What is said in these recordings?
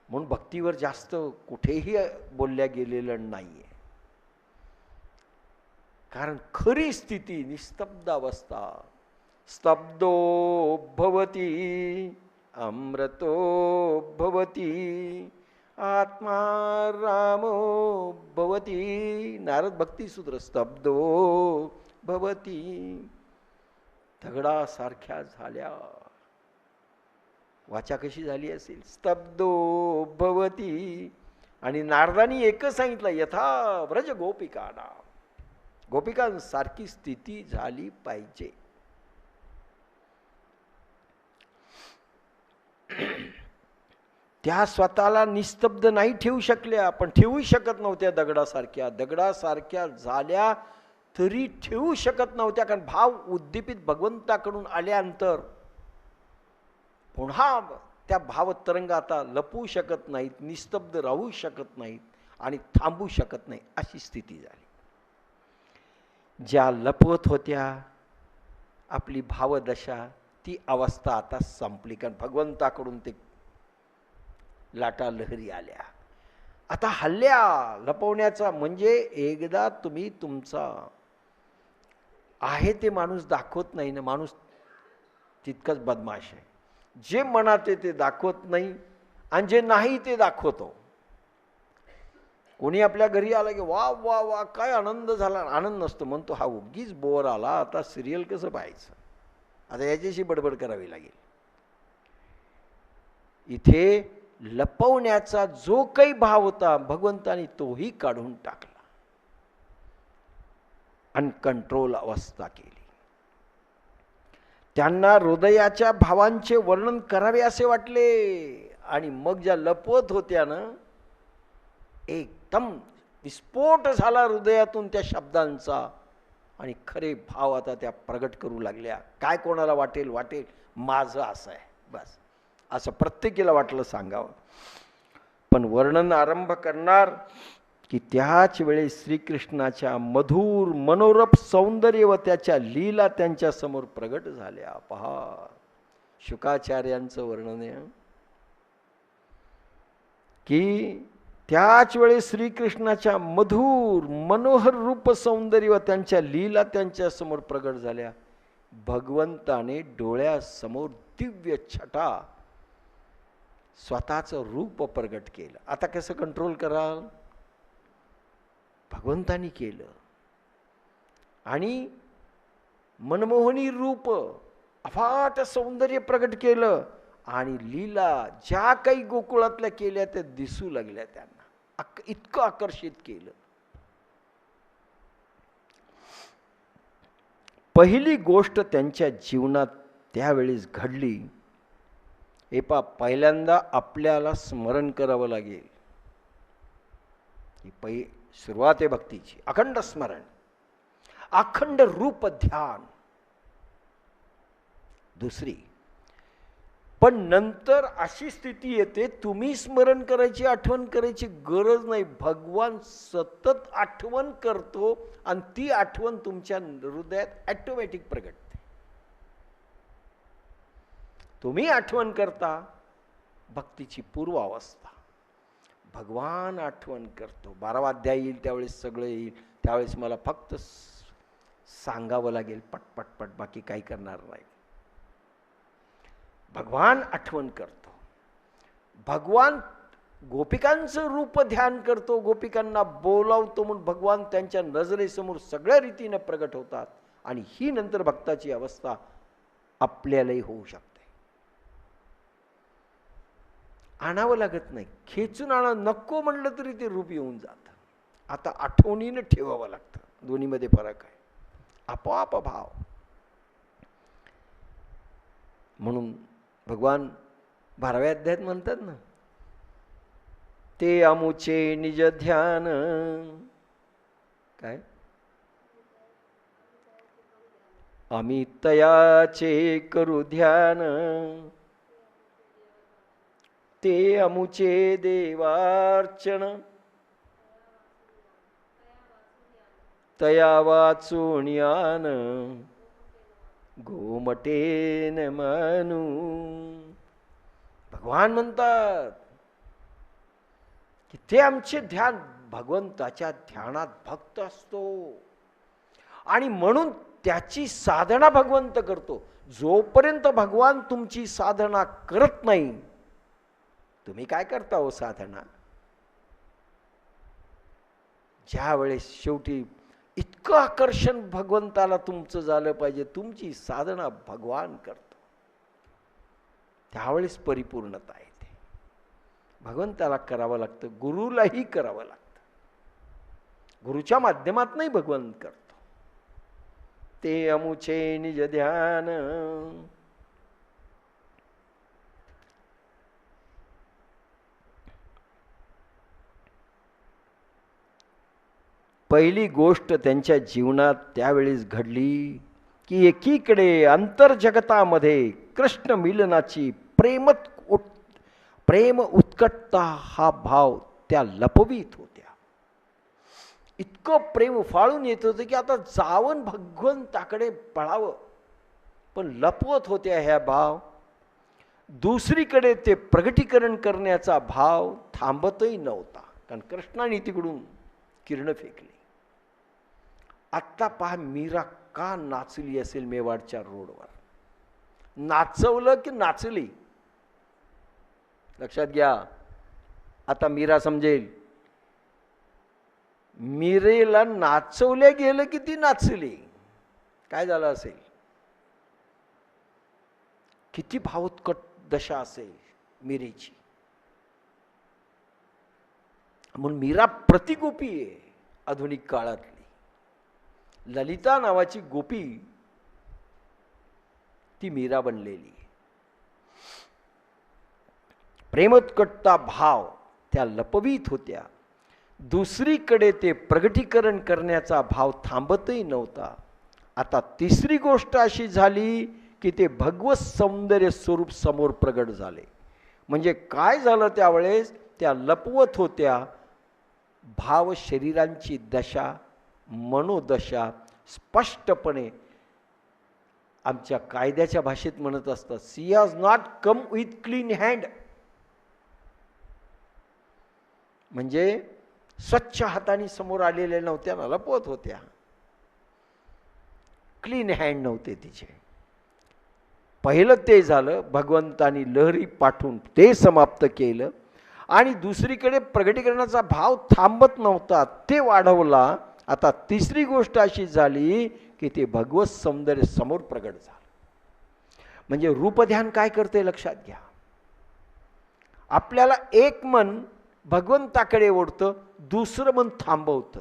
म्हणून भक्तीवर जास्त कुठेही बोलल्या गेलेलं नाहीये. कारण खरी स्थिती निस्तब्ध अवस्था, स्तब्धो भवती अमृतो भवती आत्मा रामो भवती. नारद भक्ती सूत्र. स्तब्धो भवती, दगडासारख्या झाल्या. वाचा कशी झाली असेल, स्तब्धो भवती. आणि नारदानी एकच सांगितलं, यथा व्रज गोपिकाना, गोपिकांसारखी स्थिती झाली पाहिजे. त्या स्वतःला निस्तब्ध नाही ठेवू शकल्या, पण ठेवू शकत नव्हत्या दगडासारख्या. दगडासारख्या झाल्या तरी ठेवू शकत नव्हत्या, कारण भाव उद्दीपित भगवंताकडून आल्यानंतर पुन्हा त्या भावतरंग आता लपवू शकत नाहीत, निस्तब्ध राहू शकत नाहीत आणि थांबू शकत नाही, अशी स्थिती झाली. ज्या लपवत होत्या आपली भावदशा, ती अवस्था आता संपली. कारण भगवंताकडून ते लाटा लहरी आल्या. आता हल्ल्या लपवण्याचा म्हणजे एकदा तुम्ही तुमचा आहे ते माणूस दाखवत नाही ना, माणूस तितकंच बदमाश आहे. जे मनात ते दाखवत नाही आणि जे नाही ते दाखवतो. कोणी आपल्या घरी आला की वा वा वा काय आनंद झाला, आनंद नसतो, म्हणतो हा उगीच बोर आला, आता सिरियल कसं पाहायचं, आता याच्याशी बडबड करावी लागेल. इथे लपवण्याचा जो काही भाव होता भगवंतानी तोही काढून टाकला, अनकंट्रोल अवस्था केली. त्यांना हृदयाच्या भावांचे वर्णन करावे असे वाटले आणि मग ज्या लपवत होत्या ना, एकदम विस्फोट झाला हृदयातून त्या शब्दांचा आणि खरे भाव आता त्या प्रगट करू लागल्या. काय कोणाला वाटेल वाटेल, माझं असं आहे बस, असं प्रत्येकीला वाटलं सांगावं. पण वर्णन आरंभ करणार की त्याच वेळी श्रीकृष्णाच्या मधुर मनोरम सौंदर्य व त्याच्या लीला त्यांच्या समोर प्रगट झाल्या. पहा शुकाचार्यांचं वर्णन आहे की त्याच वेळी श्रीकृष्णाच्या मधुर मनोहर रूप सौंदर्य व त्यांच्या लीला त्यांच्या समोर प्रगट झाल्या. भगवंताने डोळ्यासमोर दिव्य छटा स्वतःचं रूप प्रगट केलं. आता कसं कंट्रोल कराल, भगवंतानी केलं. आणि मनमोहनी रूप अफाट सौंदर्य प्रगट केलं आणि लीला ज्या काही गोकुळातल्या केल्या त्या दिसू लागल्या त्यांना, इतकं आकर्षित केलं. पहिली गोष्ट त्यांच्या जीवनात त्यावेळेस घडली, हे पा पहिल्यांदा आपल्याला स्मरण करावं लागेल. ही सुरुवात आहे भक्तीची, अखंड स्मरण, अखंड रूप ध्यान. दुसरी, पण नंतर अशी स्थिती येते तुम्ही स्मरण करायची, आठवण करायची गरज नाही, भगवान सतत आठवण करतो आणि ती आठवण तुमच्या हृदयात ऑटोमॅटिक प्रगटते. तुम्ही आठवण करता, भक्तीची पूर्व अवस्था, भगवान आठवण करतो. 12वा अध्याय येईल त्यावेळेस सगळं येईल, त्यावेळेस मला फक्त सांगावं लागेल पटपट, बाकी काही करणार नाही. भगवान आठवण करतो, भगवान गोपिकांचं रूप ध्यान करतो, गोपिकांना बोलावतो, म्हणून भगवान त्यांच्या नजरेसमोर सगळ्या रीतीने प्रगट होतात. आणि ही नंतर भक्ताची अवस्था आपल्यालाही होऊ शकते. आणावं लागत नाही, खेचून आणा, नको म्हणलं तरी ते रूप येऊन जातं. आता आठवणीनं ठेवावं लागतं, दोन्हीमध्ये फरक आहे. आपोआप भाव. म्हणून भगवान 12व्या अध्यायात म्हणतात ना, ते अमुचे निज ध्यान, काय आम्ही तयाचे करू ध्यान, ते अमुचे देवार्चन, तया वाचून यान, गोमटेन मनू. भगवान म्हणतात की ते आमचे ध्यान भगवंताच्या ध्यानात भक्त असतो आणि म्हणून त्याची साधना भगवंत करतो. जोपर्यंत भगवान तुमची साधना करत नाही, तुम्ही काय करता हो साधना? ज्या वेळेस शेवटी इतकं आकर्षण भगवंताला तुमचं झालं पाहिजे, तुमची साधना भगवान करतो, त्यावेळेस परिपूर्णता येते. भगवंताला करावं लागतं, गुरुलाही करावं लागतं. गुरुच्या माध्यमातूनही भगवंत करतो. ते अमुचे निज ध्यान. पहिली गोष्ट त्यांच्या जीवनात त्यावेळेस घडली की एकीकडे अंतर्जगतामध्ये कृष्ण मिलनाची प्रेम उत्कटता हा भाव त्या लपवीत होत्या. इतकं प्रेम उफाळून येत होतं की आता जावं भगवंताकडे पळावं, पण लपवत होत्या ह्या भाव. दुसरीकडे ते प्रगटीकरण करण्याचा भाव थांबतही नव्हता, कारण कृष्णाने तिकडून किरण फेकली. आत्ता पहा, मीरा का नाचली असेल मेवाडच्या रोडवर? नाचवलं की नाचली? लक्षात घ्या. आता मीरा समजेल. मीरेला नाचवल्या गेलं की ती नाचली. काय झालं असेल? किती भावोत्कट दशा असेल मीरेची. म्हणून मीरा प्रतिगोपी आहे आधुनिक काळातली. ललिता नावाची गोपी ती मीरा बनलेली. प्रेमोत्कटता भाव त्या लपवीत होत्या. दुसरीकडे ते प्रगटीकरण करण्याचा भाव थांबतही नव्हता. आता तिसरी गोष्ट अशी झाली की ते भगवत सौंदर्य स्वरूप समोर प्रगट झाले. म्हणजे काय झालं त्यावेळेस? त्या लपवत होत्या भाव शरीरांची दशा, मनोदशा स्पष्टपणे आमच्या कायद्याच्या भाषेत म्हणत असतात, she has not come with clean hand. म्हणजे स्वच्छ हाताने समोर आलेल्या नव्हत्या ना, लपवत होत्या. क्लीन हँड नव्हते तिचे. पहिलं ते झालं, भगवंतानी लहरी पाठवून ते समाप्त केलं. आणि दुसरीकडे प्रगटीकरणाचा भाव थांबत नव्हता, ते वाढवला. आता तिसरी गोष्ट अशी झाली की ते भगवत सौंदर्य समोर प्रगट झालं. म्हणजे रूपध्यान काय करते लक्षात घ्या. आपल्याला एक मन भगवंताकडे ओढतं, दुसरं मन थांबवतं.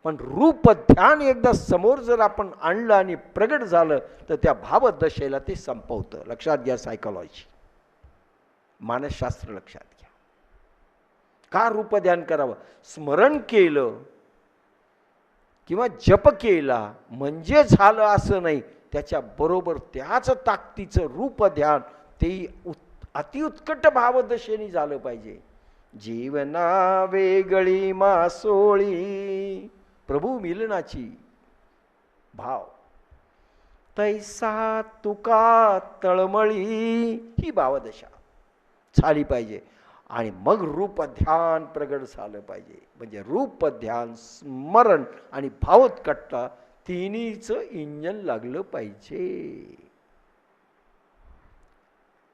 पण रूपध्यान एकदा समोर जर आपण आणलं आणि प्रगट झालं तर त्या भावदशेला ते संपवतं. लक्षात घ्या. सायकोलॉजी, मानसशास्त्र लक्षात घ्या. का रूपध्यान करावं? स्मरण केलं किंवा जप केला म्हणजे झालं असं नाही. त्याच्याबरोबर त्याच ताकदीचं रूपध्यान ते अतिउत्कट भावदशेने झालं पाहिजे. जीवना वेगळी मासोळी प्रभू मिलनाची भाव, तैसा तुका तळमळी, ही भावदशा झाली पाहिजे. आणि मग रूपध्यान प्रगट झालं पाहिजे. म्हणजे रूपध्यान, स्मरण आणि भावोत्कटता तिन्हीचं इंजन लागलं पाहिजे.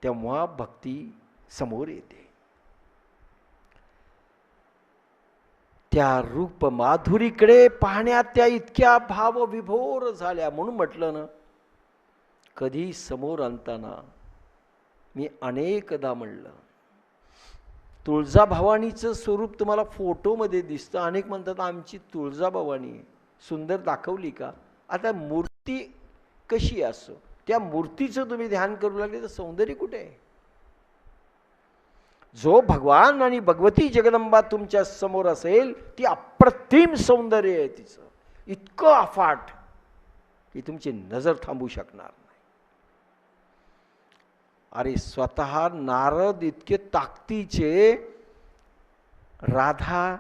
तेव्हा भक्ती समोर येते. त्या रूप माधुरीकडे पाहण्यात त्या इतक्या भावविभोर झाल्या. म्हणून म्हटलं ना, कधी समोर आणताना मी अनेकदा म्हणलं, तुळजाभवानीचं स्वरूप तुम्हाला फोटोमध्ये दिसतं. अनेक म्हणतात आमची तुळजाभवानी सुंदर दाखवली का? आता मूर्ती कशी असो, त्या मूर्तीचं तुम्ही ध्यान करू लागले तर सौंदर्य कुठे आहे? जो भगवान आणि भगवती जगदंबा तुमच्या समोर असेल, ती अप्रतिम सौंदर्य आहे तिचं, इतकं अफाट की तुमची नजर थांबू शकणार नाही. अरे स्वतः नारद इतके ताकदीचे राधा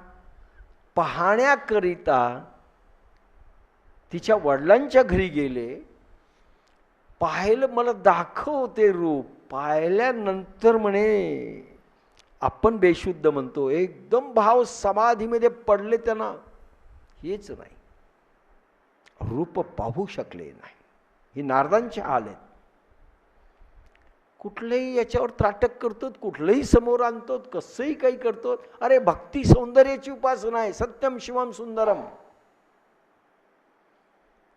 पाहण्याकरिता तिच्या वडिलांच्या घरी गेले. पाहिलं, मला दाखव ते रूप. पाहिल्यानंतर म्हणे आपण बेशुद्ध म्हणतो, एकदम भाव समाधीमध्ये पडले त्यांना, हेच नाही, रूप पाहू शकले नाही. ही नारदांचे हाल आहेत. कुठलंही याच्यावर त्राटक करतो, कुठलंही समोर आणतो, कसंही काही करतो. अरे भक्ती सौंदर्याची उपासना आहे, सत्यम शिवम सुंदरम.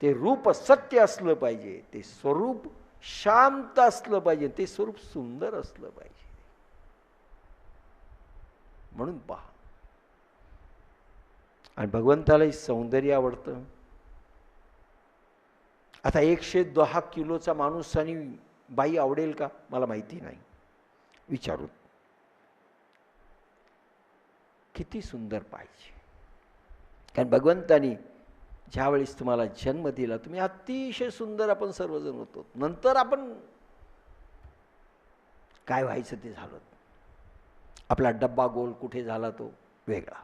ते रूप सत्य असलं पाहिजे, ते स्वरूप शांत असलं पाहिजे, ते स्वरूप सुंदर असलं पाहिजे. म्हणून पहा, आणि भगवंतालाही सौंदर्य आवडतं. आता 110 किलोचा माणूस आणि बाई आवडेल का मला माहिती नाही, विचारू. किती सुंदर पाहिजे. कारण भगवंतानी ज्यावेळेस तुम्हाला जन्म दिला, तुम्ही अतिशय सुंदर आपण सर्वजण होतो. नंतर आपण काय व्हायचं ते झालं. आपला डब्बा गोल कुठे झाला तो वेगळा.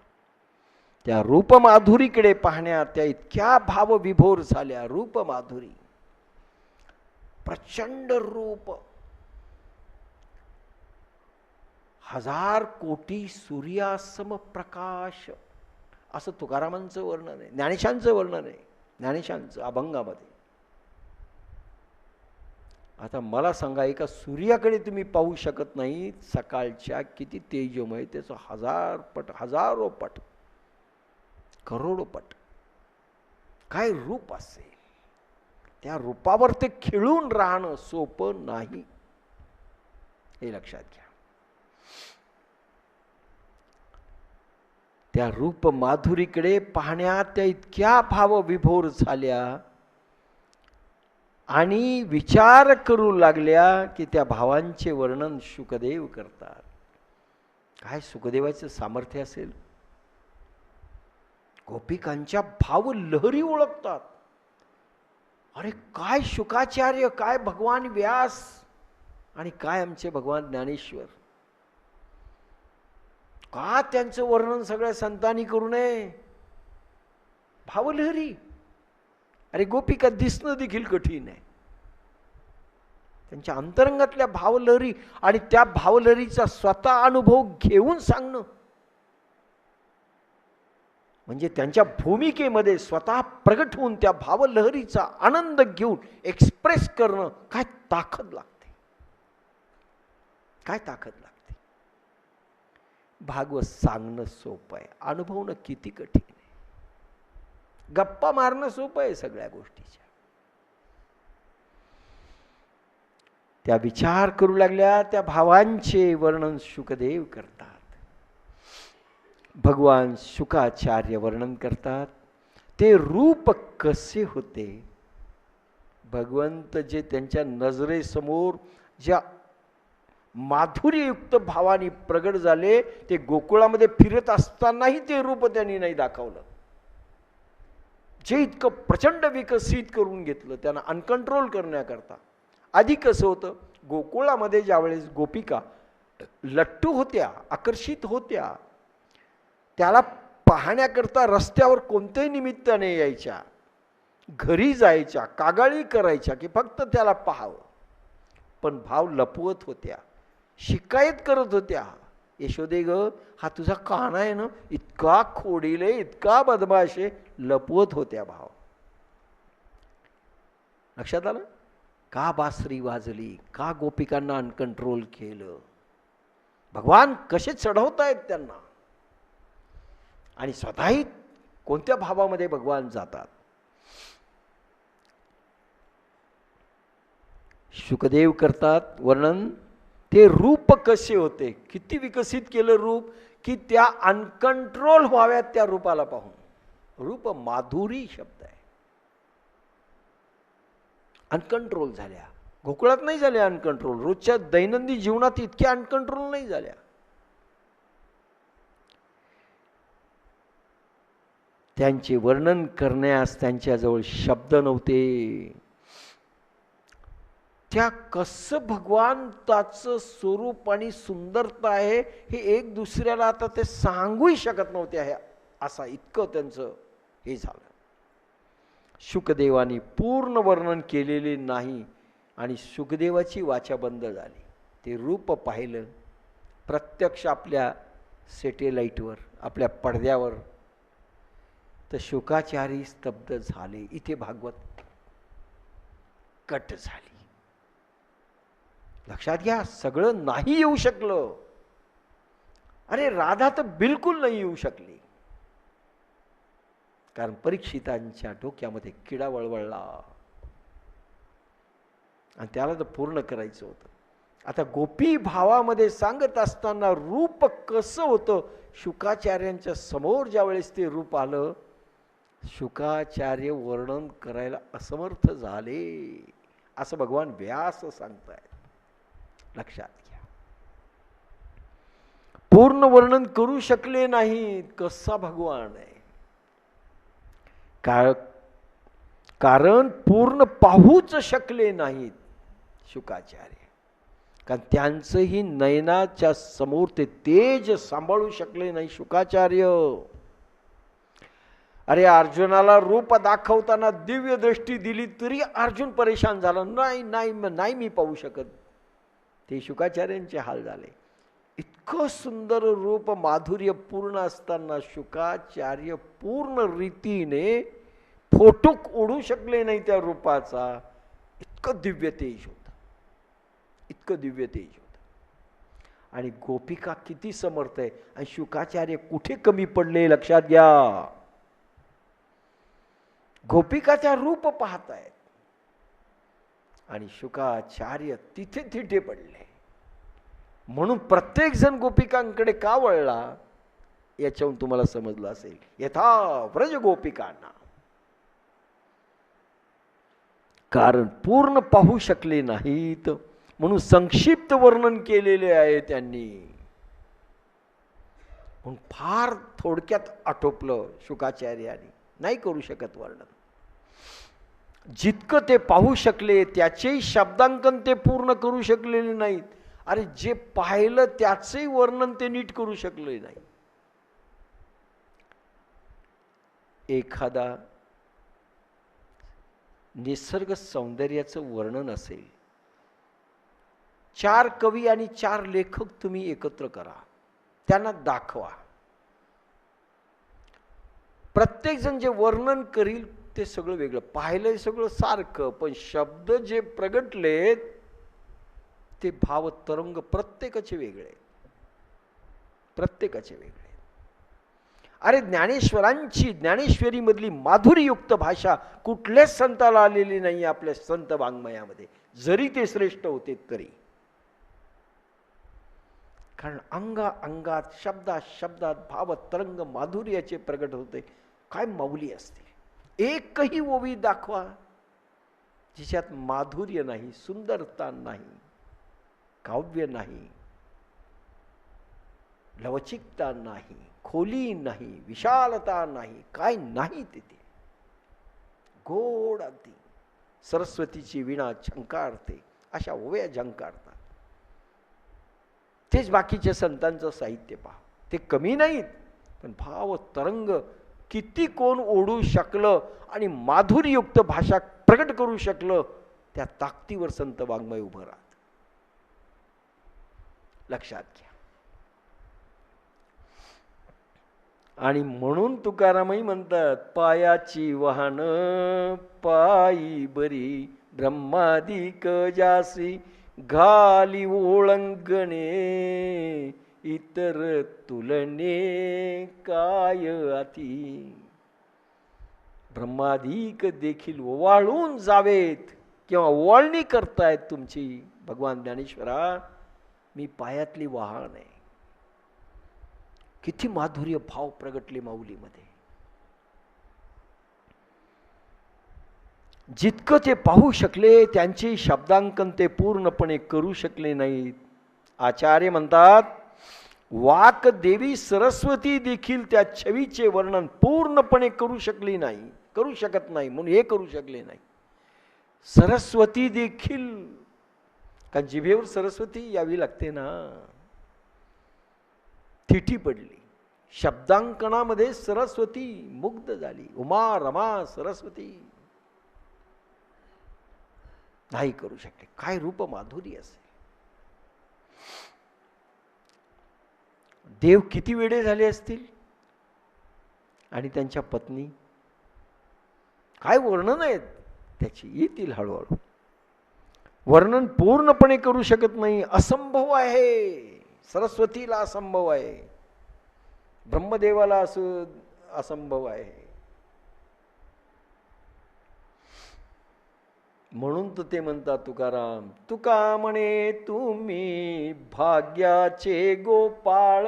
त्या रूपमाधुरीकडे पाहण्यात त्या इतक्या भावविभोर झाल्या. रूपमाधुरी, प्रचंड रूप, 1000 कोटी सूर्यासम प्रकाश, असं तुकारामांचं वर्णन आहे, ज्ञानेशांचं वर्णन आहे, ज्ञानेशांचं अभंगामध्ये. आता मला सांगा, एका सूर्याकडे तुम्ही पाहू शकत नाही, सकाळच्या किती तेजोमय, त्याचं 1000 पट, हजारो पट, करोडो पट, काय रूप असेल. त्या रूपावर ते खिळून राहणं सोपं नाही, हे लक्षात घ्या. त्या रूप माधुरीकडे पाहण्यात त्या इतक्या भावविभोर झाल्या आणि विचार करू लागल्या की त्या भावांचे वर्णन शुकदेव करतात. काय सुखदेवाचं सामर्थ्य असेल. गोपिकांच्या भाव लहरी ओळखतात. अरे काय शुकाचार्य, काय भगवान व्यास, आणि काय आमचे भगवान ज्ञानेश्वर, का त्यांचं वर्णन सगळ्या संतांनी करू नये. भावलहरी. अरे गोपिका दिसणं देखील कठीण आहे. त्यांच्या अंतरंगातल्या भावलहरी आणि त्या भावलहरीचा स्वतः अनुभव घेऊन सांगणं, म्हणजे त्यांच्या भूमिकेमध्ये स्वतः प्रगट होऊन त्या भावलहरीचा आनंद घेऊन एक्सप्रेस करणं, काय ताकद लागते, काय ताकद लागते. भागवत सांगणं सोपं आहे, अनुभवणं किती कठीण आहे. गप्पा मारणं सोपं आहे सगळ्या गोष्टीच्या. त्या विचार करू लागल्या, त्या भावांचे वर्णन शुकदेव करतात. भगवान शुकाचार्य वर्णन करतात. ते रूप कसे होते. भगवंत जे त्यांच्या नजरेसमोर ज्या माधुर्ययुक्त भावानी प्रगट झाले, ते गोकुळामध्ये फिरत असतानाही ते रूप त्यांनी नाही दाखवलं. जे इतकं प्रचंड विकसित करून घेतलं त्यांना अनकंट्रोल करण्याकरता. आधी कसं होतं, गोकुळामध्ये ज्यावेळेस गोपिका लट्टू होत्या, आकर्षित होत्या, त्याला पाहण्याकरता रस्त्यावर कोणत्याही निमित्ताने यायच्या, घरी जायच्या, कागाळी करायच्या की फक्त त्याला पाहावं, पण भाव लपवत होत्या, शिकायत करत होत्या. यशोदे ग, हा तुझा काना आहे ना, इतका खोडील आहे, इतका बदमाश आहे, लपवत होत्या भाव. लक्षात आलं का बासरी वाजली, का गोपिकांना अनकंट्रोल केलं. भगवान कसे चढवतायत त्यांना, आणि स्वतःही कोणत्या भावामध्ये भगवान जातात. शुकदेव करतात वर्णन. ते रूप कसे होते, किती विकसित केलं रूप, की त्या अनकंट्रोल व्हाव्यात त्या रूपाला पाहून. रूप माधुरी शब्द आहे. अनकंट्रोल झाल्या. गोकुळात नाही झाल्या अनकंट्रोल, रोजच्या दैनंदिन जीवनात इतक्या अनकंट्रोल नाही झाल्या. त्यांचे वर्णन करण्यास त्यांच्याजवळ शब्द नव्हते. त्या कसं भगवंताचं स्वरूप आणि सुंदरता आहे हे एक दुसऱ्याला आता ते सांगूही शकत नव्हते आहे, असा इतकं त्यांचं हे झालं. शुकदेवानी पूर्ण वर्णन केलेले नाही आणि शुकदेवाची वाचा बंद झाली. ते रूप पाहिलं, प्रत्यक्ष आपल्या सॅटेलाईटवर, आपल्या पडद्यावर, तर शुकाचारी स्तब्ध झाले. इथे भागवत कट झाली. लक्षात घ्या, सगळं नाही येऊ शकलं. अरे राधा तर बिलकुल नाही येऊ शकली, कारण परीक्षितांच्या डोक्यामध्ये किडा वळवळला आणि त्याला तर पूर्ण करायचं होतं. आता गोपी भावामध्ये सांगत असताना रूप कसं होतं, शुकाचार्यांच्या समोर ज्या वेळेस ते रूप आलं, शुकाचार्य वर्णन करायला असमर्थ झाले, असं भगवान व्यास सांगतायत. लक्षात घ्या, पूर्ण वर्णन करू शकले नाहीत. कसा भगवान आहे, कारण पूर्ण पाहूच शकले नाहीत शुकाचार्य, कारण त्यांचंही नयनाच्या समोर ते तेज सांभाळू शकले नाही शुकाचार्य. अरे अर्जुनाला रूप दाखवताना दिव्य दृष्टी दिली तरी अर्जुन परेशान झाला, नाही नाही नाही मी पाहू शकत. ते शुकाचार्यांचे हाल झाले. इतकं सुंदर रूप माधुर्य पूर्ण असताना शुकाचार्य पूर्ण रीतीने फोटोक ओढू शकले नाही त्या रूपाचा. इतकं दिव्य तेज होतं, इतकं दिव्य तेज होतं. आणि गोपिका किती समर्थ आहे आणि शुकाचार्य कुठे कमी पडले लक्षात घ्या. गोपिका त्या रूप पाहतायत आणि शुकाचार्य तिथे तिथे पडले. म्हणून प्रत्येक जण गोपिकांकडे का वळला याच्यावरून तुम्हाला समजलं असेल. यथा व्रज गोपिकांना, कारण पूर्ण पाहू शकले नाहीत म्हणून संक्षिप्त वर्णन केलेले आहे त्यांनी. म्हणून फार थोडक्यात आटोपलं शुकाचार्याने, नाही करू शकत वर्णन. जितकं ते पाहू शकले त्याचेही शब्दांकन ते पूर्ण करू शकलेले नाहीत. अरे जे पाहिलं त्याचंही वर्णन ते नीट करू शकले नाही. एखादा निसर्ग सौंदर्याचं वर्णन असेल, 4 कवी आणि 4 लेखक तुम्ही एकत्र करा, त्यांना दाखवा. प्रत्येक जण जे वर्णन करील ते सगळं वेगळं, पाहिलंय सगळं सारखं, पण शब्द जे प्रगटलेत ते भाव तरंग प्रत्येकाचे वेगळे, प्रत्येकाचे वेगळे. अरे ज्ञानेश्वरांची, ज्ञानेश्वरीमधली माधुरीयुक्त भाषा कुठल्याच संताला आलेली नाही आपल्या संत वाङ्मयामध्ये, जरी ते श्रेष्ठ होते तरी. कारण अंगात शब्दात शब्दात भाव तरंग माधुर्याचे प्रगट होते. काय माऊली असते. एकही ओवी दाखवा जिच्यात माधुर्य नाही, सुंदरता नाही, काव्य नाही, लवचिकता नाही, खोली नाही, विशालता नाही, काय नाही तिथे. गोड अगदी सरस्वतीची वीणा झंकारते अशा ओव्या झंकारतात. तेच बाकीच्या संतांचं साहित्य पहा, ते कमी नाहीत, पण भाव तरंग किती कोण ओढू शकलं आणि माधुर्ययुक्त भाषा प्रकट करू शकलं, त्या ताकदीवर संत वाङ्मय उभं राहत. लक्षात घ्या. आणि म्हणून तुकारामही म्हणतात, पायाची वाहन पायी बरी ब्रह्मादिक जासी घाली ओळंगणे इतर तुलने काय अति. ब्रह्मादिक देखील ओवाळून जावेत किंवा ओवाळणी करतायत तुमची. भगवान ज्ञानेश्वरा, मी पायातली वाहन आहे. किती माधुर्य भाव प्रगटले माऊलीमध्ये. जितकं ते पाहू शकले त्यांचे शब्दांकन ते पूर्णपणे करू शकले नाहीत. आचार्य म्हणतात, वाक देवी सरस्वती देखील त्या छवीचे वर्णन पूर्णपणे करू शकली नाही, करू शकत नाही, म्हणून हे करू शकले नाही. सरस्वती देखील, कारण जिभेवर सरस्वती यावी लागते ना, थिठी पडली. शब्दांकनामध्ये सरस्वती मुग्ध झाली. उमा रमा सरस्वती नाही करू शकले. काय रूप माधुरी असेल. देव किती वेडे झाले असतील आणि त्यांच्या पत्नी, काय वर्णन आहेत त्याची, येतील हळूहळू. वर्णन पूर्णपणे करू शकत नाही, असंभव आहे. सरस्वतीला असंभव आहे, ब्रह्मदेवाला असं असंभव आहे. म्हणून तर ते म्हणतात तुकाराम, तुका म्हणे तुम्ही भाग्याचे गोपाळ,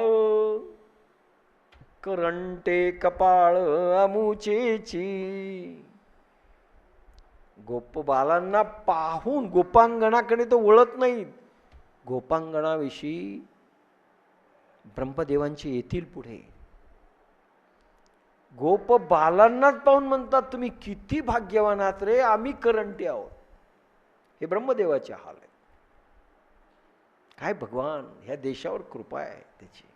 करंटे कपाळ अमुचेची. गोप बालांना पाहून गोपांगणाकडे तो वळत नाहीत. गोपांगणाविषयी ब्रह्मदेवांचे येतील पुढे. गोप बालांनाच पाहून म्हणतात तुम्ही किती भाग्यवान आहात रे, आम्ही करंटे आहोत. हे ब्रह्मदेवाचे हाल आहे. काय भगवान ह्या देशावर कृपा आहे त्याची.